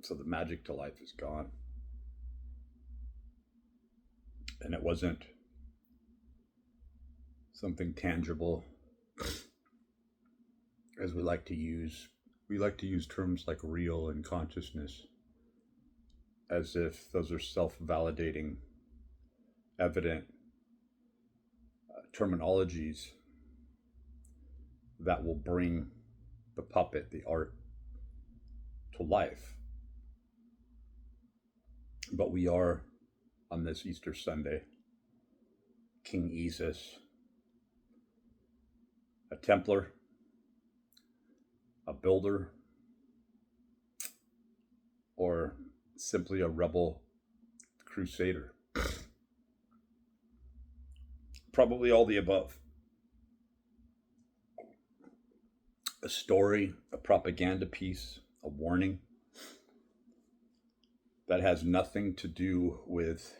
So the magic to life is gone. And it wasn't something tangible, as we like to use. We like to use terms like real and consciousness as if those are self validating, evident terminologies that will bring the puppet, the art, to life. But we are, on this Easter Sunday, King Isis, a Templar, a builder, or simply a rebel crusader. Probably all the above. A story, a propaganda piece, a warning that has nothing to do with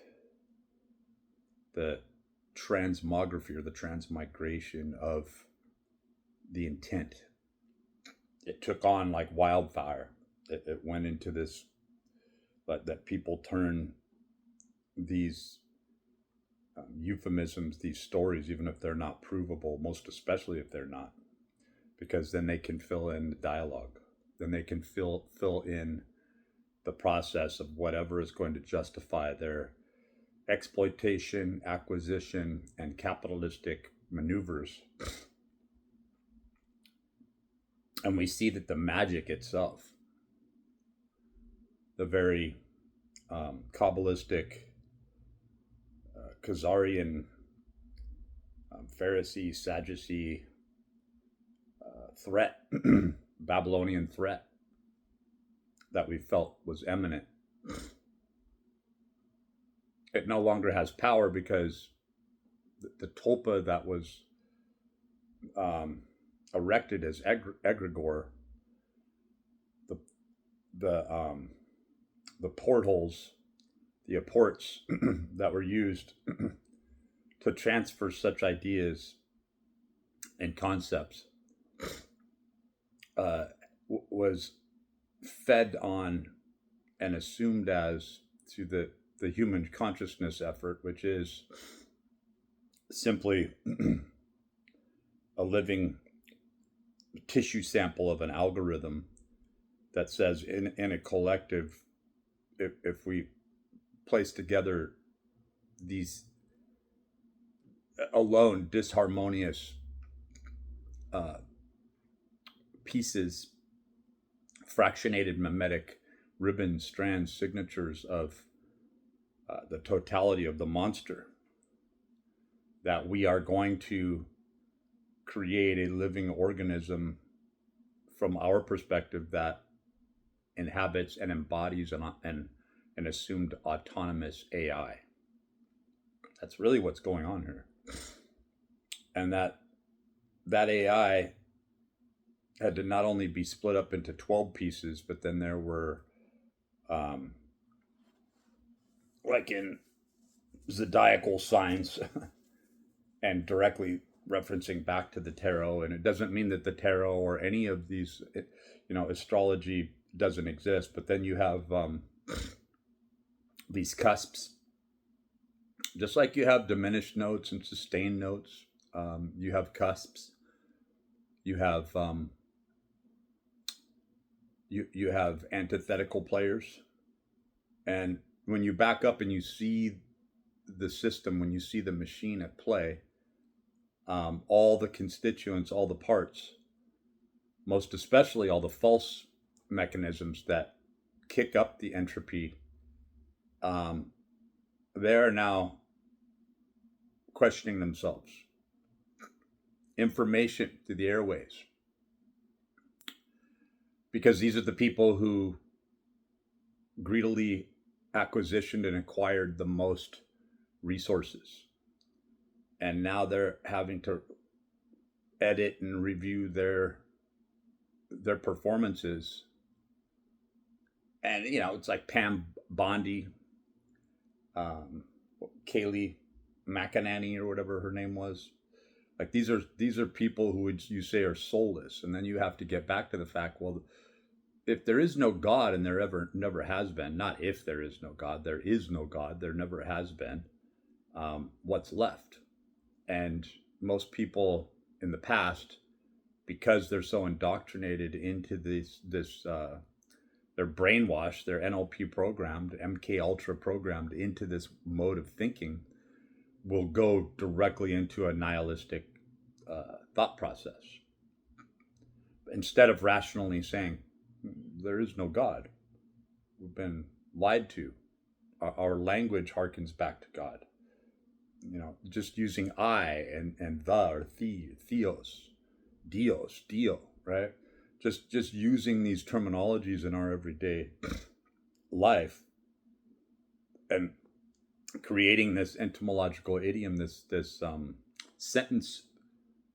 the transmography or the transmigration of the intent. It took on like wildfire. It went into this, but that people turn these euphemisms, these stories, even if they're not provable, most especially if they're not, because then they can fill in the dialogue. Then they can fill in the process of whatever is going to justify their exploitation, acquisition, and capitalistic maneuvers. And we see that the magic itself, the very Kabbalistic, Khazarian, Pharisee, Sadducee threat, Babylonian threat that we felt was imminent, it no longer has power because the tulpa that was erected as egregore, the portholes, the apports that were used to transfer such ideas and concepts was fed on and assumed as to the human consciousness effort, which is simply a living tissue sample of an algorithm that says in a collective, if we place together these alone disharmonious pieces, fractionated mimetic ribbon strands, signatures of the totality of the monster, that we are going to create a living organism from our perspective that inhabits and embodies an assumed autonomous AI. That's really what's going on here. And that AI had to not only be split up into 12 pieces, but then there were, like in zodiacal signs, and directly referencing back to the tarot. And it doesn't mean that the tarot or any of these, astrology doesn't exist, but then you have these cusps. Just like you have diminished notes and sustained notes, you have cusps. You have you have antithetical players, and when you back up and you see the system, when you see the machine at play, all the constituents, all the parts, most especially all the false mechanisms that kick up the entropy, they are now questioning themselves. Information through the airways. Because these are the people who greedily acquisitioned and acquired the most resources. And now they're having to edit and review their performances. And, it's like Pam Bondi, Kaylee McEnany or whatever her name was. Like these are people who you say are soulless, and then you have to get back to the fact, well, if there is no God, and there ever never has been, not if there is no God, there is no God, there never has been, what's left? And most people in the past, because they're so indoctrinated into they're brainwashed, they're NLP programmed, MK Ultra programmed into this mode of thinking, will go directly into a nihilistic thought process instead of rationally saying there is no God. We've been lied to. Our language harkens back to God. Just using I and the or theos, Dios, Dio, right? Just using these terminologies in our everyday life and creating this etymological idiom, this sentence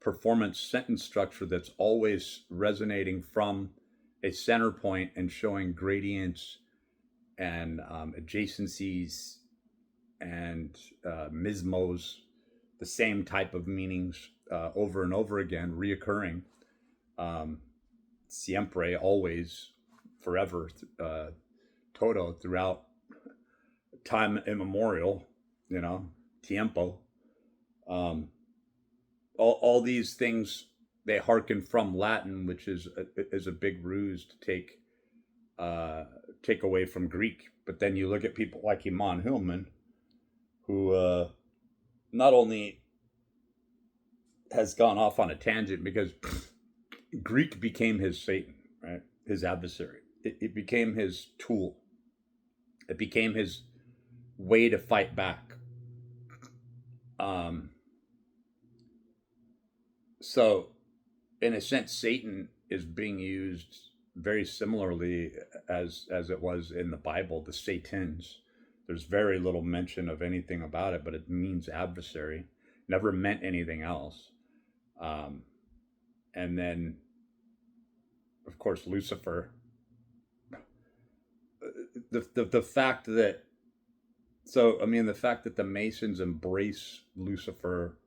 performance sentence structure that's always resonating from a center point and showing gradients and adjacencies and mismos, the same type of meanings over and over again, reoccurring, siempre, always, forever, todo, throughout time immemorial, tiempo. All these things, they hearken from Latin, which is a big ruse to take away from Greek. But then you look at people like Iman Hillman, who not only has gone off on a tangent because Greek became his Satan, right? His adversary. It became his tool. It became his way to fight back. So, in a sense, Satan is being used very similarly as it was in the Bible, the Satans. There's very little mention of anything about it, but it means adversary. Never meant anything else. And then, of course, Lucifer. The fact that, the fact that the Masons embrace Lucifer,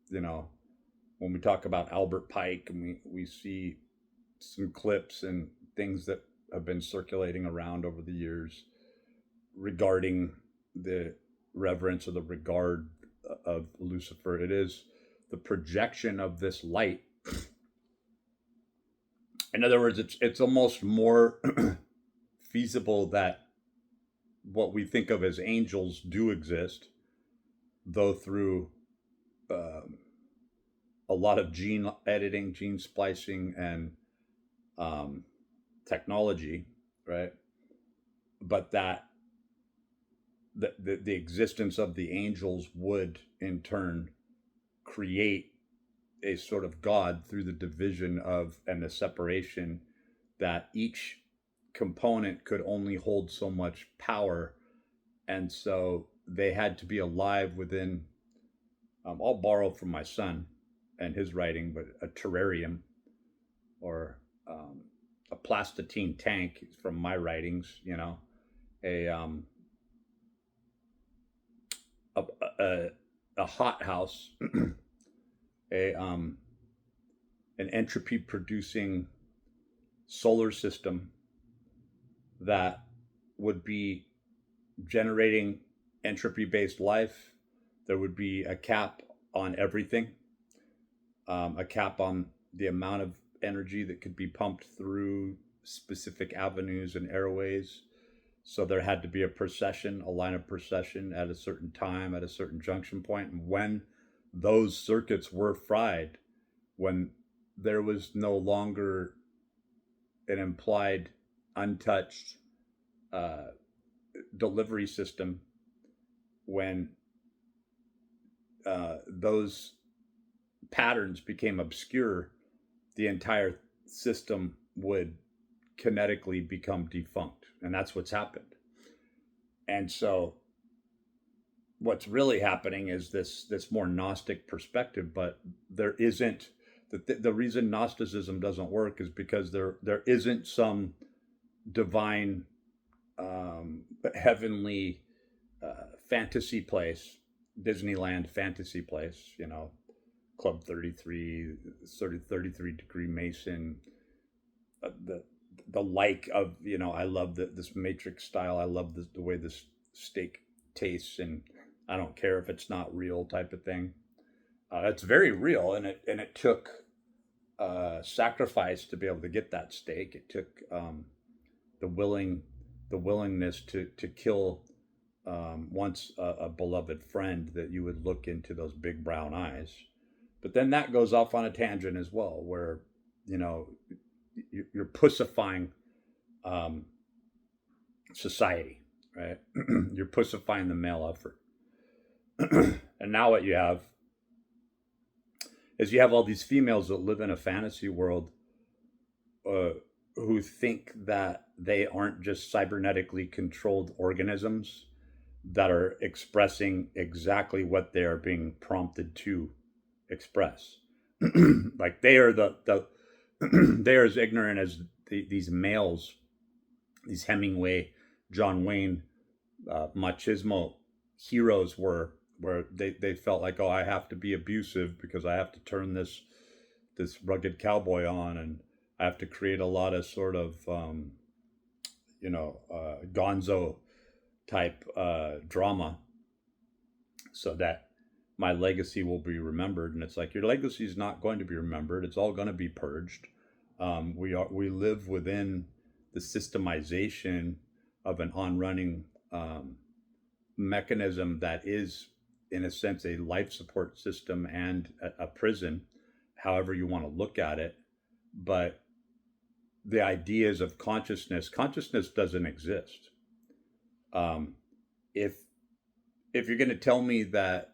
when we talk about Albert Pike and we see some clips and things that have been circulating around over the years regarding the reverence or the regard of Lucifer, it is the projection of this light. In other words, it's almost more feasible that what we think of as angels do exist, though through a lot of gene editing, gene splicing, and technology, right? But that the existence of the angels would in turn create a sort of God through the division of and the separation, that each component could only hold so much power, and so they had to be alive within, I'll borrow from my son and his writing, but a terrarium or a plastine tank from my writings, a hot house, an entropy producing solar system that would be generating entropy based life. There would be a cap on everything, a cap on the amount of energy that could be pumped through specific avenues and airways. So there had to be a line of procession at a certain time, at a certain junction point. And when those circuits were fried, when there was no longer an implied untouched delivery system, when those patterns became obscure, the entire system would kinetically become defunct. And that's what's happened. And so what's really happening is this more Gnostic perspective, but there isn't, the reason Gnosticism doesn't work is because there isn't some divine heavenly fantasy place, Disneyland fantasy place, Club 33, 33 degree Mason, the like of, I love this matrix style. I love the way this steak tastes, and I don't care if it's not real type of thing. It's very real, and it took sacrifice to be able to get that steak. It took the willing the willingness to kill once a beloved friend, that you would look into those big brown eyes. But then that goes off on a tangent as well, where you know you're pussifying um, society, right? You're pussifying the male effort. And now what you have is you have all these females that live in a fantasy world, uh, who think that they aren't just cybernetically controlled organisms that are expressing exactly what they are being prompted to express. Like they are the they are as ignorant as these males, these Hemingway, John Wayne, machismo heroes were, where they felt like, oh, I have to be abusive because I have to turn this rugged cowboy on, and I have to create a lot of sort of gonzo type drama so that my legacy will be remembered. And it's like, your legacy is not going to be remembered. It's all going to be purged. We live within the systemization of an on running mechanism that is, in a sense, a life support system and a prison, however you want to look at it. But the ideas of consciousness doesn't exist. Um, if if you're going to tell me that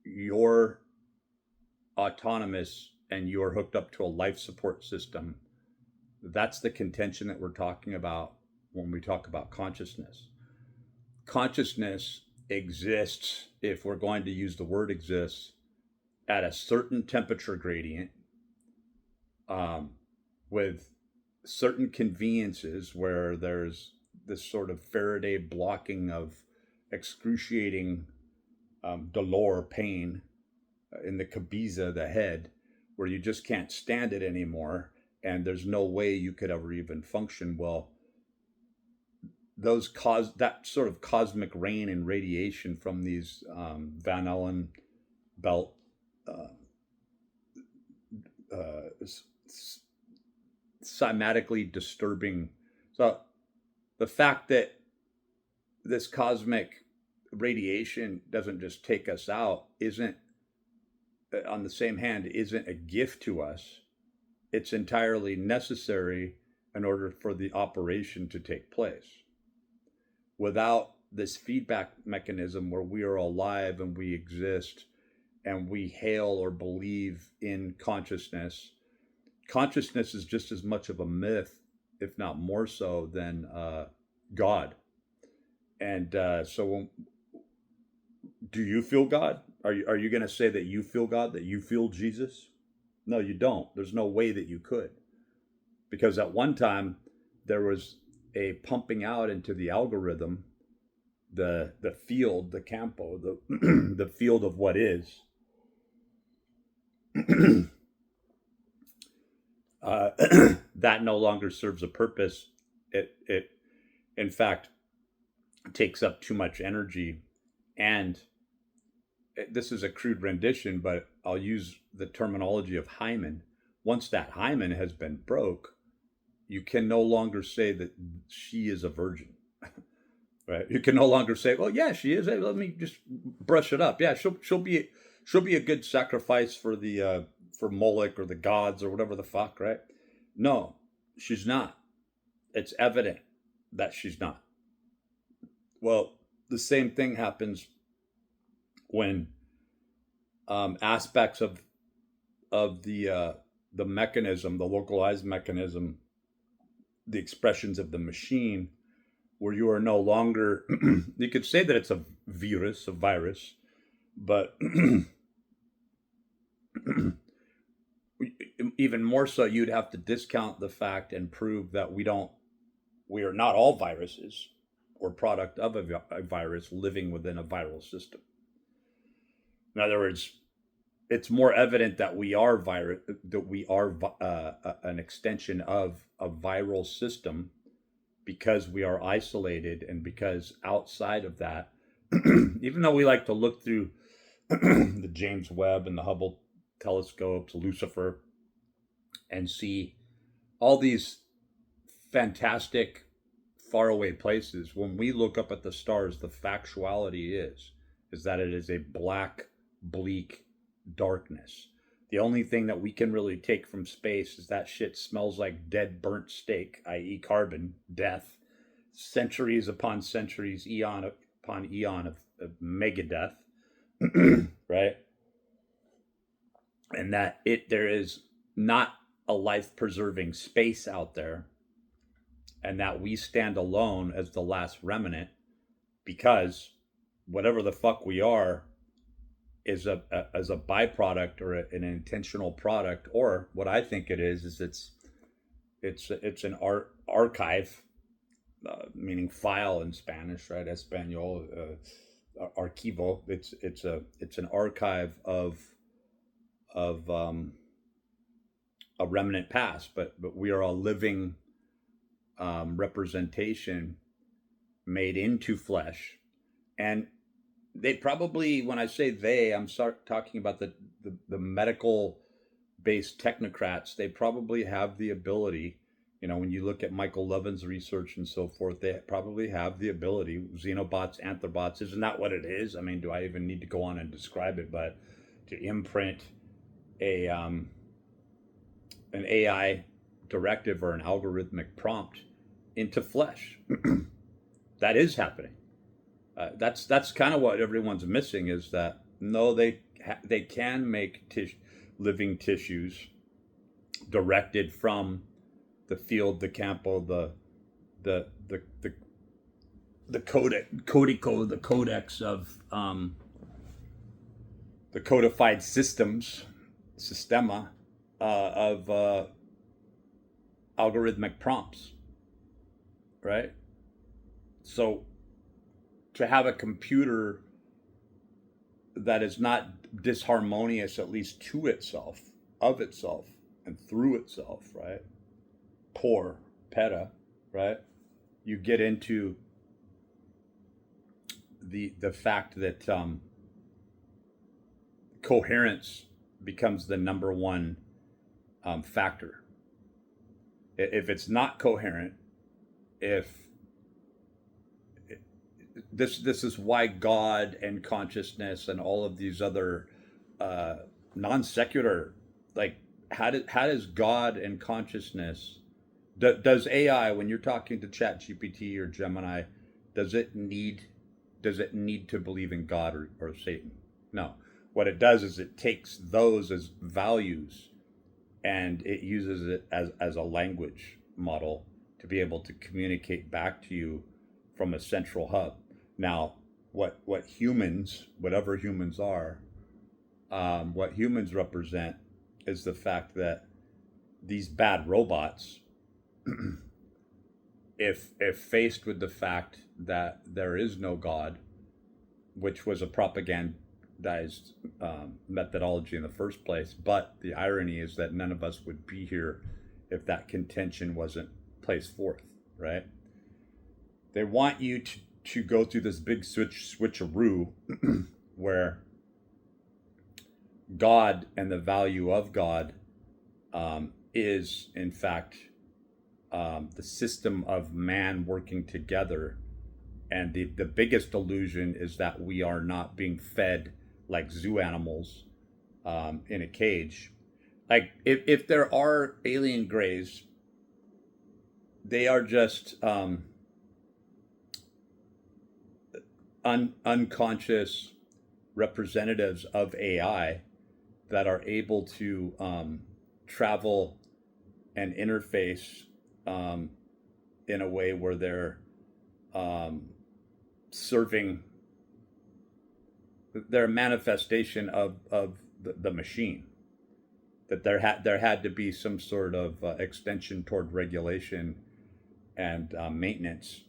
you're autonomous and you're hooked up to a life support system, that's the contention that we're talking about when we talk about consciousness. Consciousness exists, if we're going to use the word exists, at a certain temperature gradient, um, with certain conveniences where there's this sort of Faraday blocking of excruciating dolor, pain in the cabeza, the head, where you just can't stand it anymore, and there's no way you could ever even function well. Those cause that sort of cosmic rain and radiation from these Van Allen belt uh, uh, cymatically disturbing. So the fact that this cosmic radiation doesn't just take us out isn't, on the same hand, isn't a gift to us. It's entirely necessary in order for the operation to take place. Without this feedback mechanism where we are alive and we exist and we hail or believe in consciousness, consciousness is just as much of a myth, if not more so, than God. And do you feel God? Are you going to say that you feel God, that you feel Jesus? No, you don't. There's no way that you could, because at one time there was a pumping out into the algorithm, the field, the campo, the the field of what is. That no longer serves a purpose. It in fact takes up too much energy, and this is a crude rendition, but I'll use the terminology of hymen. Once that hymen has been broke, you can no longer say that she is a virgin, right? You can no longer say, "Well, yeah, she is. Hey, let me just brush it up. Yeah, she'll be a good sacrifice for the for Moloch or the gods or whatever the fuck, right?" No, she's not. It's evident that she's not. Well, the same thing happens when aspects of the mechanism, the localized mechanism, the expressions of the machine, where you are no longer, you could say that it's a virus, but even more so, you'd have to discount the fact and prove that we are not all viruses or product of a virus living within a viral system. In other words, it's more evident that we are an extension of viral system because we are isolated, and because outside of that, even though we like to look through the James Webb and the Hubble telescopes, Lucifer, and see all these fantastic faraway places, when we look up at the stars, the factuality is that it is a black, bleak darkness. The only thing that we can really take from space is that shit smells like dead burnt steak, i.e. carbon, death, centuries upon centuries, eon upon eon of megadeath, right? And that there is not a life-preserving space out there, and that we stand alone as the last remnant, because whatever the fuck we are is a as a byproduct, or an intentional product, or what I think it is it's an archive, meaning file in Spanish, right? Espanol, archivo. It's an archive of a remnant past, but we are a living representation made into flesh. And they probably, when I say they, I'm talking about the medical based technocrats. They probably have the ability, when you look at Michael Levin's research and so forth, they probably have the ability, xenobots, anthrobots, isn't that what it is? I mean, do I even need to go on and describe it? But to imprint an AI directive or an algorithmic prompt into flesh. That is happening. That's kind of what everyone's missing, is that no, they can make living tissues directed from the field, the campo, the código, the codex of the codified systema of algorithmic prompts, right? So to have a computer that is not disharmonious, at least to itself, of itself, and through itself, right? Peta, right? You get into the fact that coherence becomes the number one factor. If it's not coherent, this is why God and consciousness and all of these other non secular, like how does God and consciousness, does AI, when you're talking to ChatGPT or Gemini, does it need to believe in God or Satan? No. What it does is it takes those as values and it uses it as a language model to be able to communicate back to you from a central hub. Now, what humans, whatever humans are, what humans represent is the fact that these bad robots, if faced with the fact that there is no God, which was a propagandized methodology in the first place, but the irony is that none of us would be here if that contention wasn't placed forth, right? They want you to go through this big switcheroo where God and the value of God is, in fact, the system of man working together. And the biggest illusion is that we are not being fed like zoo animals in a cage. Like, if there are alien greys, they are just unconscious representatives of AI that are able to travel and interface in a way where they're serving their manifestation of the machine. That there had to be some sort of extension toward regulation and maintenance,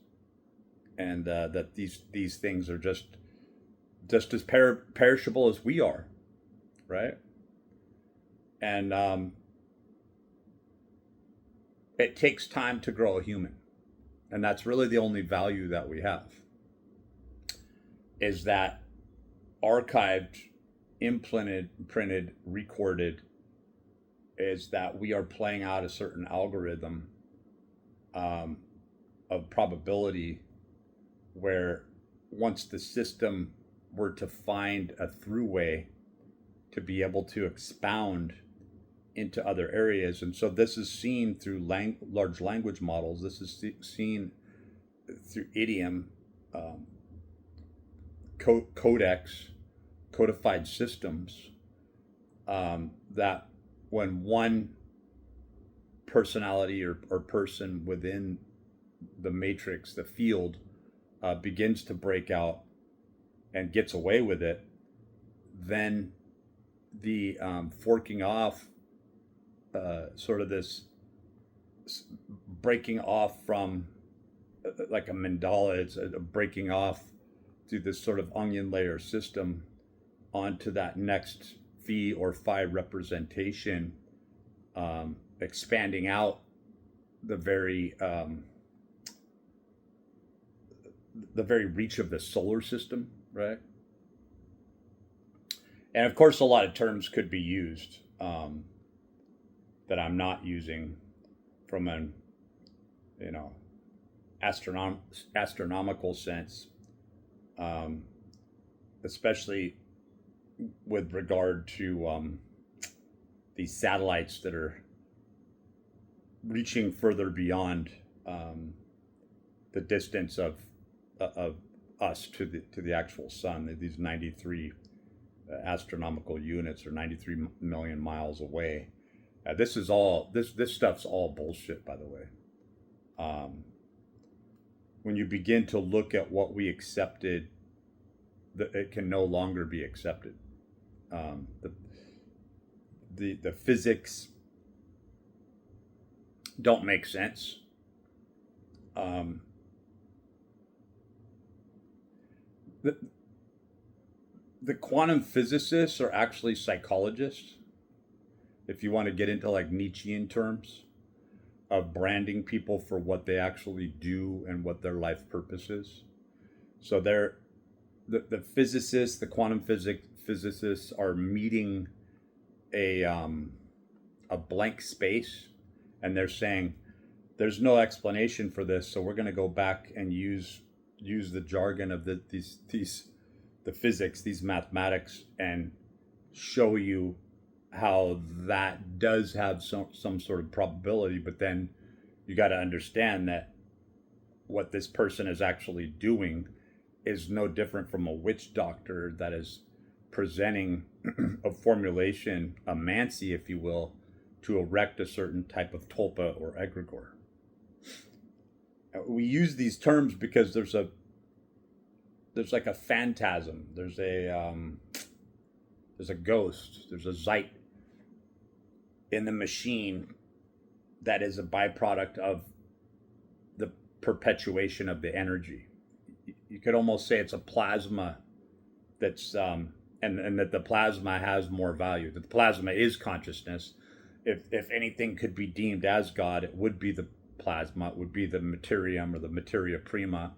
and that these things are just as perishable as we are, right? And it takes time to grow a human. And that's really the only value that we have, is that archived, implanted, printed, recorded, is that we are playing out a certain algorithm of probability, where once the system were to find a throughway to be able to expound into other areas. And so this is seen through large language models. This is seen through idiom, codex, codified systems, that when one personality or person within the matrix, the field, begins to break out and gets away with it, then the forking off, sort of this breaking off from like a mandala, it's a breaking off through this sort of onion layer system onto that next phi or phi representation, expanding out the very reach of the solar system, right? And of course, a lot of terms could be used that I'm not using from an, astronomical sense, especially with regard to these satellites that are reaching further beyond the distance of us to the actual sun. These 93 astronomical units, or 93 million miles away. This stuff's all bullshit, by the way. When you begin to look at what we accepted, it can no longer be accepted. The physics don't make sense. The quantum physicists are actually psychologists, if you want to get into like Nietzschean terms of branding people for what they actually do and what their life purpose is. So the physicists, the quantum physicists, are meeting a blank space, and they're saying there's no explanation for this, so we're going to go back and use the jargon of the physics, these mathematics, and show you how that does have some sort of probability. But then you got to understand that what this person is actually doing is no different from a witch doctor that is presenting a formulation, a mancy, if you will, to erect a certain type of tulpa or egregore. We use these terms because there's like a phantasm, there's a ghost, there's a zeit in the machine that is a byproduct of the perpetuation of the energy. You could almost say it's a plasma that's and that the plasma has more value, that the plasma is consciousness. If anything could be deemed as God, it would be the plasma, it would be the materium or the materia prima.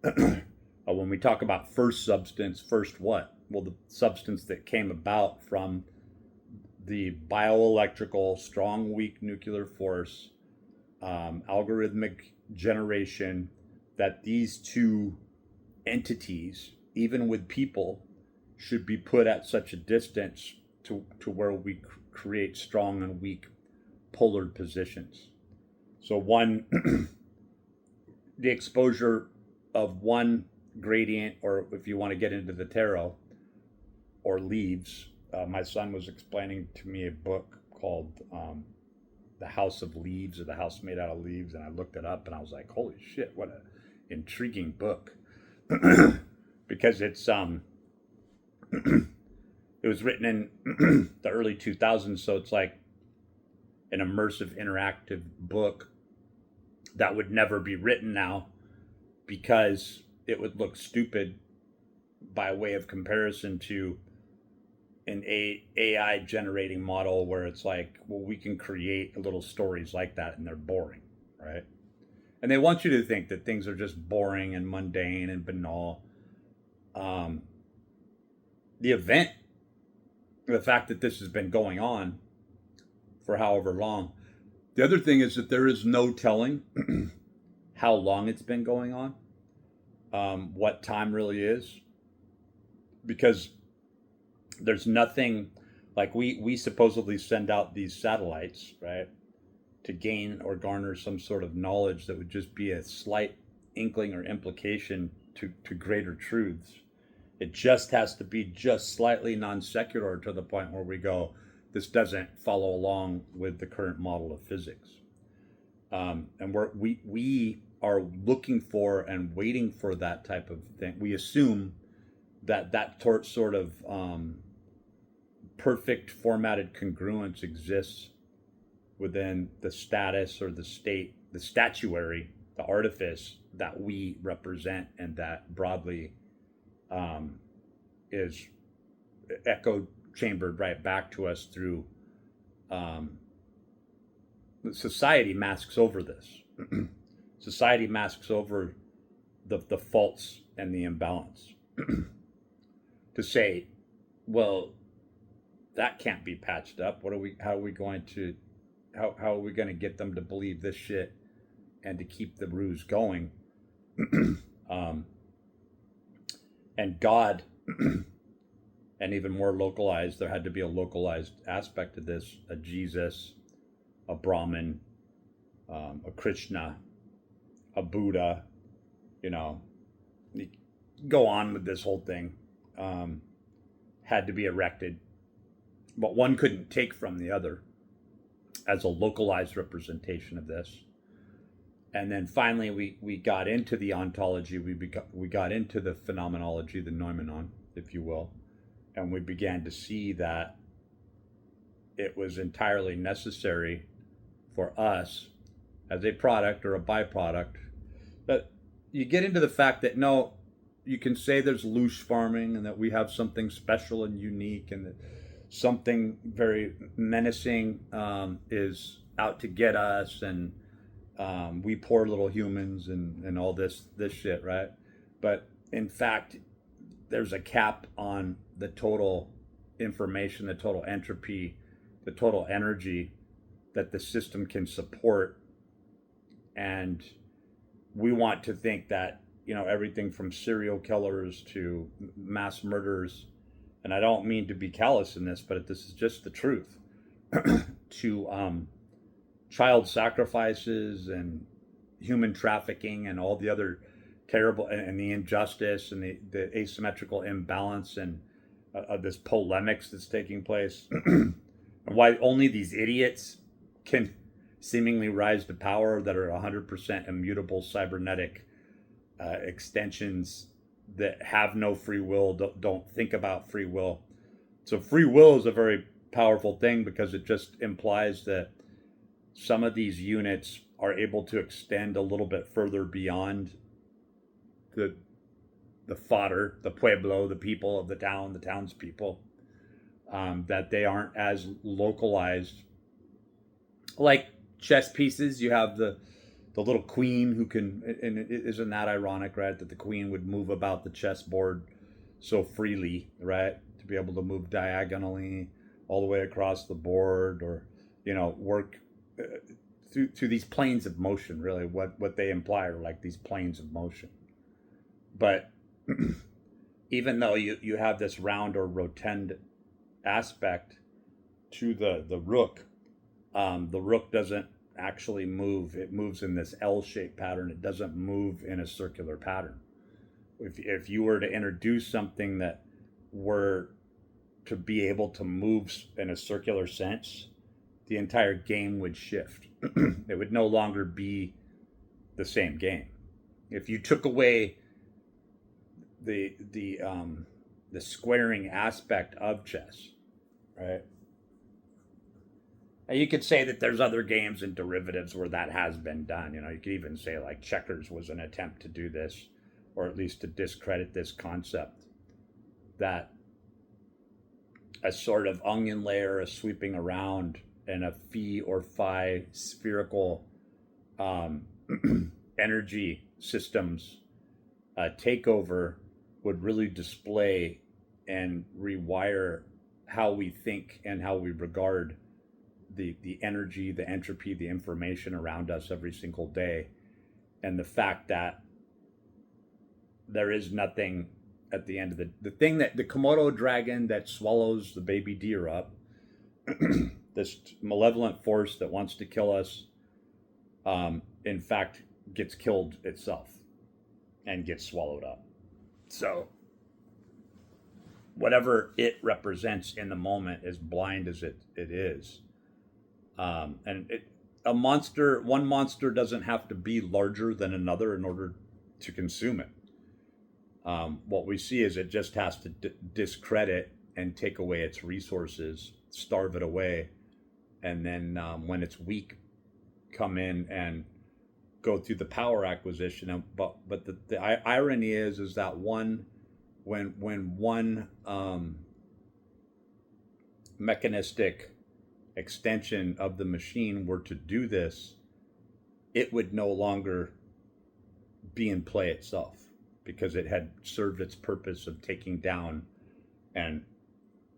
When we talk about first substance, first what? Well, the substance that came about from the bioelectrical strong weak nuclear force, algorithmic generation, that these two entities, even with people, should be put at such a distance to where we create strong and weak polar positions. So the exposure of one gradient, or if you want to get into the tarot, or leaves. My son was explaining to me a book called The House of Leaves, or The House Made Out of Leaves, and I looked it up and I was like, holy shit, what an intriguing book. Because it's it was written in the early 2000s, so it's like an immersive interactive book that would never be written now, because it would look stupid by way of comparison to an AI generating model where it's like, well, we can create little stories like that and they're boring, right? And they want you to think that things are just boring and mundane and banal. Um, the event, the fact that this has been going on for however long. The other thing is that there is no telling how long it's been going on, what time really is, because there's nothing like we supposedly send out these satellites, right, to gain or garner some sort of knowledge that would just be a slight inkling or implication to greater truths. It just has to be just slightly non secular to the point where we go, this doesn't follow along with the current model of physics. And we are looking for and waiting for that type of thing. We assume that sort of perfect formatted congruence exists within the status or the state, the statuary, the artifice that we represent, and that broadly is echo chambered right back to us through society masks over this. Society masks over the faults and the imbalance to say, well, that can't be patched up. How are we going to get them to believe this shit and to keep the ruse going? And God, and even more localized, there had to be a localized aspect to this, a Jesus, a Brahmin, a Krishna, a Buddha, you know, go on with this whole thing, had to be erected. But one couldn't take from the other as a localized representation of this. And then finally, we got into the ontology, we got into the phenomenology, the noumenon, if you will, and we began to see that it was entirely necessary for us as a product or a byproduct. But you get into the fact that no, you can say there's loose farming and that we have something special and unique and that something very menacing is out to get us, and we poor little humans and all this shit, right? But in fact, there's a cap on the total information, the total entropy, the total energy that the system can support. And we want to think that, you know, everything from serial killers to mass murders, and I don't mean to be callous in this, but this is just the truth, to child sacrifices and human trafficking and all the other terrible, and the injustice and the asymmetrical imbalance and of this polemics that's taking place, and why only these idiots can seemingly rise to power that are 100% immutable cybernetic extensions that have no free will, don't think about free will. So free will is a very powerful thing because it just implies that some of these units are able to extend a little bit further beyond the fodder, the pueblo, the people of the town, the townspeople, that they aren't as localized. Like chess pieces, you have the little queen who can, and isn't that ironic, right? That the queen would move about the chessboard so freely, right? To be able to move diagonally all the way across the board, or, you know, work through these planes of motion. Really, what they imply are like these planes of motion. But even though you have this round or rotund aspect to the rook, the rook doesn't actually move. It moves in this L-shaped pattern. It doesn't move in a circular pattern. If you were to introduce something that were to be able to move in a circular sense, the entire game would shift. It would no longer be the same game. If you took away the squaring aspect of chess, right? You could say that there's other games and derivatives where that has been done. You know, you could even say like checkers was an attempt to do this, or at least to discredit this concept that a sort of onion layer, a sweeping around, and a phi or phi spherical um, energy systems takeover would really display and rewire how we think and how we regard the energy, the entropy, the information around us every single day, and the fact that there is nothing at the end of the thing, that the Komodo dragon that swallows the baby deer up, this malevolent force that wants to kill us, in fact, gets killed itself and gets swallowed up. So, whatever it represents in the moment, as blind as it is, one monster doesn't have to be larger than another in order to consume it. What we see is it just has to discredit and take away its resources, starve it away, and then when it's weak, come in and go through the power acquisition. But the irony is that when one mechanistic extension of the machine were to do this, it would no longer be in play itself, because it had served its purpose of taking down and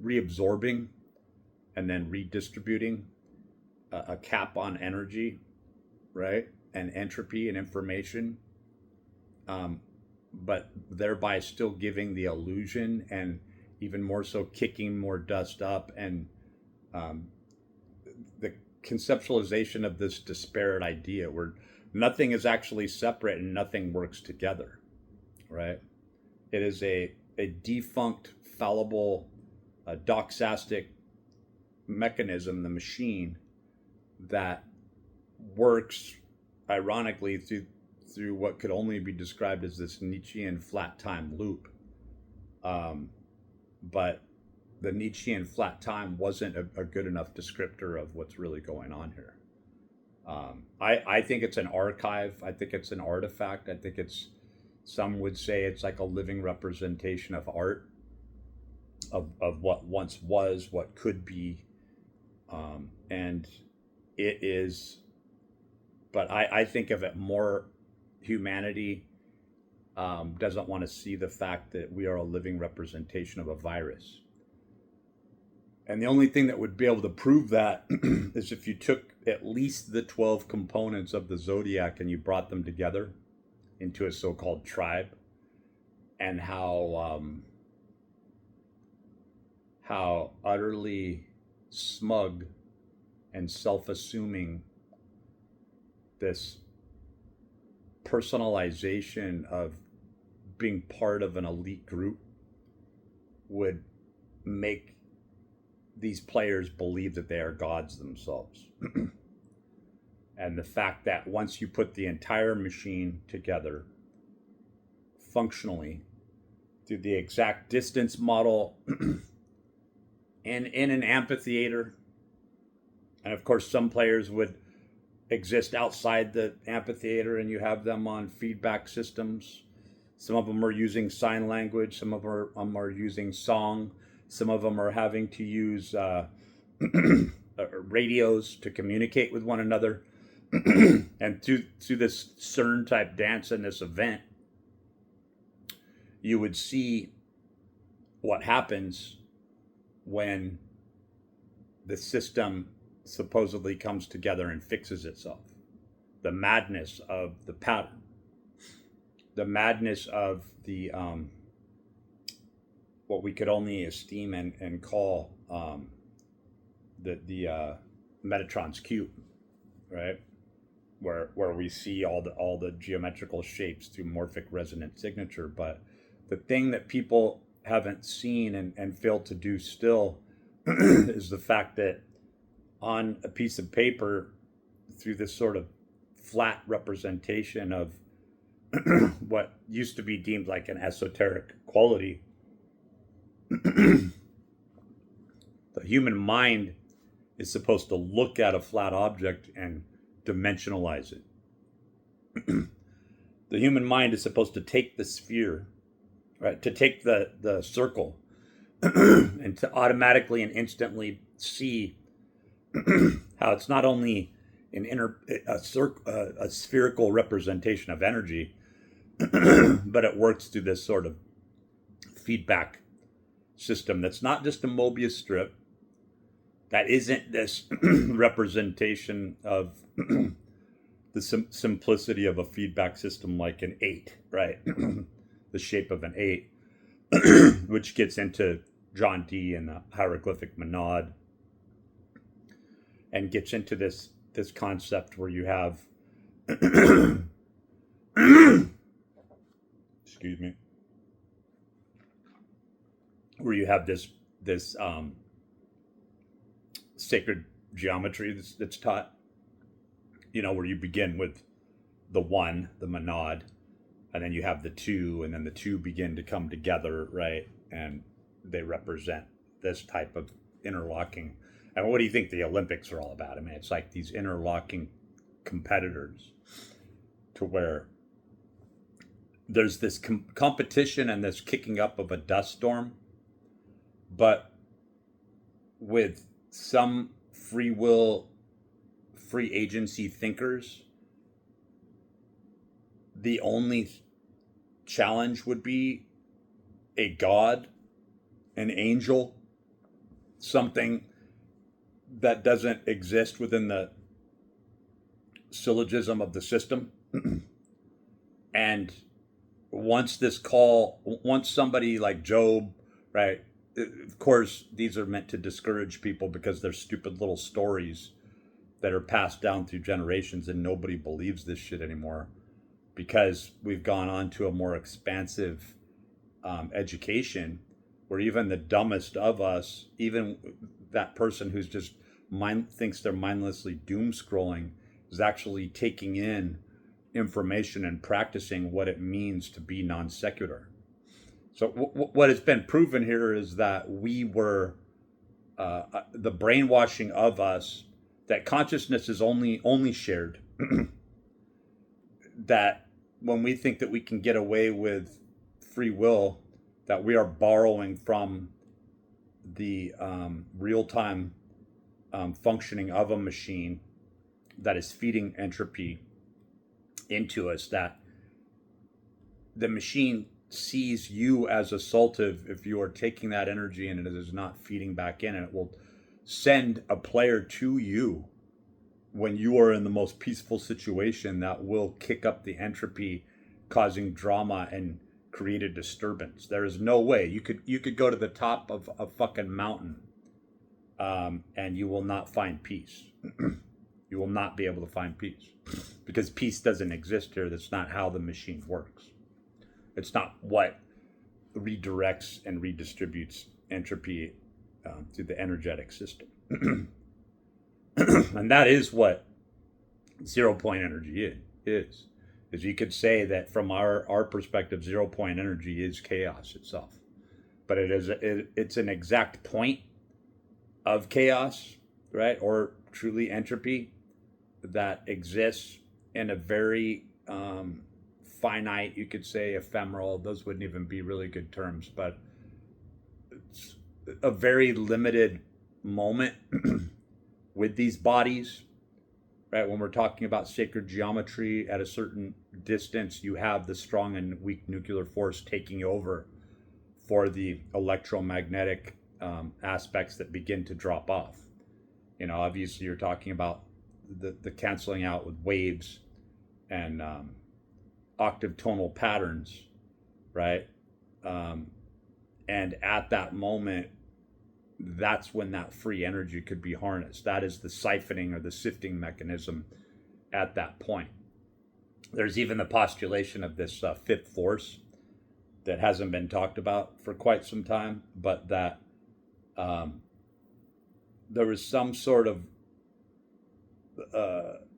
reabsorbing and then redistributing a cap on energy, right? And entropy and information, but thereby still giving the illusion, and even more so kicking more dust up, and the conceptualization of this disparate idea where nothing is actually separate and nothing works together, right? It is a defunct, fallible, doxastic mechanism, the machine, that works ironically through what could only be described as this Nietzschean flat time loop. But the Nietzschean flat time wasn't a good enough descriptor of what's really going on here. I think it's an archive. I think it's an artifact. I think some would say it's like a living representation of art, of what once was, what could be. And it is, but I think of it more, humanity doesn't want to see the fact that we are a living representation of a virus. And the only thing that would be able to prove that is if you took at least the 12 components of the zodiac and you brought them together into a so-called tribe, and how utterly smug and self-assuming this personalization of being part of an elite group would make these players believe that they are gods themselves. And the fact that once you put the entire machine together functionally through the exact distance model in an amphitheater, and of course some players would exist outside the amphitheater and you have them on feedback systems. Some of them are using sign language, some of them are using song, some of them are having to use radios to communicate with one another. And through this CERN type dance in this event, you would see what happens when the system supposedly comes together and fixes itself. The madness of the pattern, the madness of the what we could only esteem and call the Metatron's cube, right? Where we see all the geometrical shapes through morphic resonant signature. But the thing that people haven't seen and failed to do still is the fact that on a piece of paper, through this sort of flat representation of what used to be deemed like an esoteric quality, the human mind is supposed to look at a flat object and dimensionalize it. The human mind is supposed to take the sphere, right, to take the circle, and to automatically and instantly see how it's not only a spherical representation of energy, but it works through this sort of feedback system that's not just a Mobius strip, that isn't this representation of the simplicity of a feedback system like an 8, right? The shape of an 8, which gets into John Dee and the hieroglyphic monad, and gets into this concept where you have excuse me, where you have this sacred geometry that's taught, where you begin with the 1, the monad, and then you have the 2, and then the 2 begin to come together, right? And they represent this type of interlocking. And what do you think the Olympics are all about? I mean, it's like these interlocking competitors, to where there's this competition and this kicking up of a dust storm, but with some free will, free agency thinkers, the only challenge would be a god, an angel, something that doesn't exist within the syllogism of the system. And once somebody like Job, right? Of course, these are meant to discourage people because they're stupid little stories that are passed down through generations, and nobody believes this shit anymore, because we've gone on to a more expansive education, where even the dumbest of us, even that person who's just thinks they're mindlessly doom scrolling, is actually taking in information and practicing what it means to be non secular. So what has been proven here is that we were the brainwashing of us, that consciousness is only shared. That when we think that we can get away with free will, that we are borrowing from the real-time functioning of a machine that is feeding entropy into us, that the machine sees you as assaultive if you are taking that energy and it is not feeding back in, and it will send a player to you when you are in the most peaceful situation that will kick up the entropy, causing drama and create a disturbance. There is no way you could go to the top of a fucking mountain, and you will not find peace. You will not be able to find peace, because peace doesn't exist here. That's not how the machine works. It's not what redirects and redistributes entropy through the energetic system. And that is what 0 point energy is. Is you could say that from our perspective, 0 point energy is chaos itself. But it's an exact point of chaos, right? Or truly entropy that exists in a very finite, you could say ephemeral, those wouldn't even be really good terms, but it's a very limited moment with these bodies, right? When we're talking about sacred geometry, at a certain distance, you have the strong and weak nuclear force taking over for the electromagnetic aspects that begin to drop off. Obviously you're talking about the canceling out with waves and octave tonal patterns, right? And at that moment, that's when that free energy could be harnessed. That is the siphoning or the sifting mechanism at that point. There's even the postulation of this fifth force that hasn't been talked about for quite some time, but that there was some sort of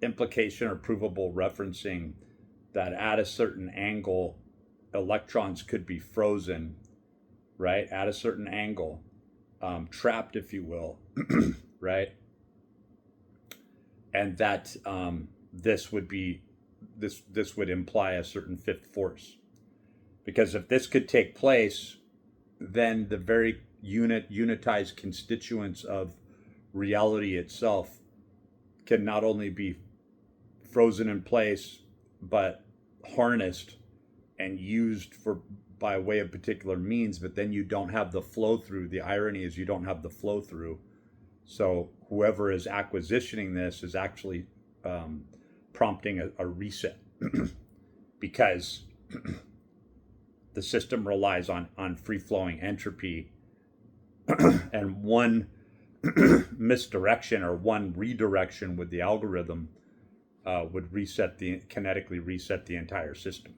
implication or provable referencing that at a certain angle, electrons could be frozen, right? At a certain angle, trapped, if you will, right? And that this would imply a certain fifth force, because if this could take place, then the very unitized constituents of reality itself can not only be frozen in place, but harnessed and used for by way of particular means, but then you don't have the flow through. The irony is you don't have the flow through. So whoever is acquisitioning this is actually prompting a reset because the system relies on free-flowing entropy, and one misdirection or one redirection with the algorithm would kinetically reset the entire system.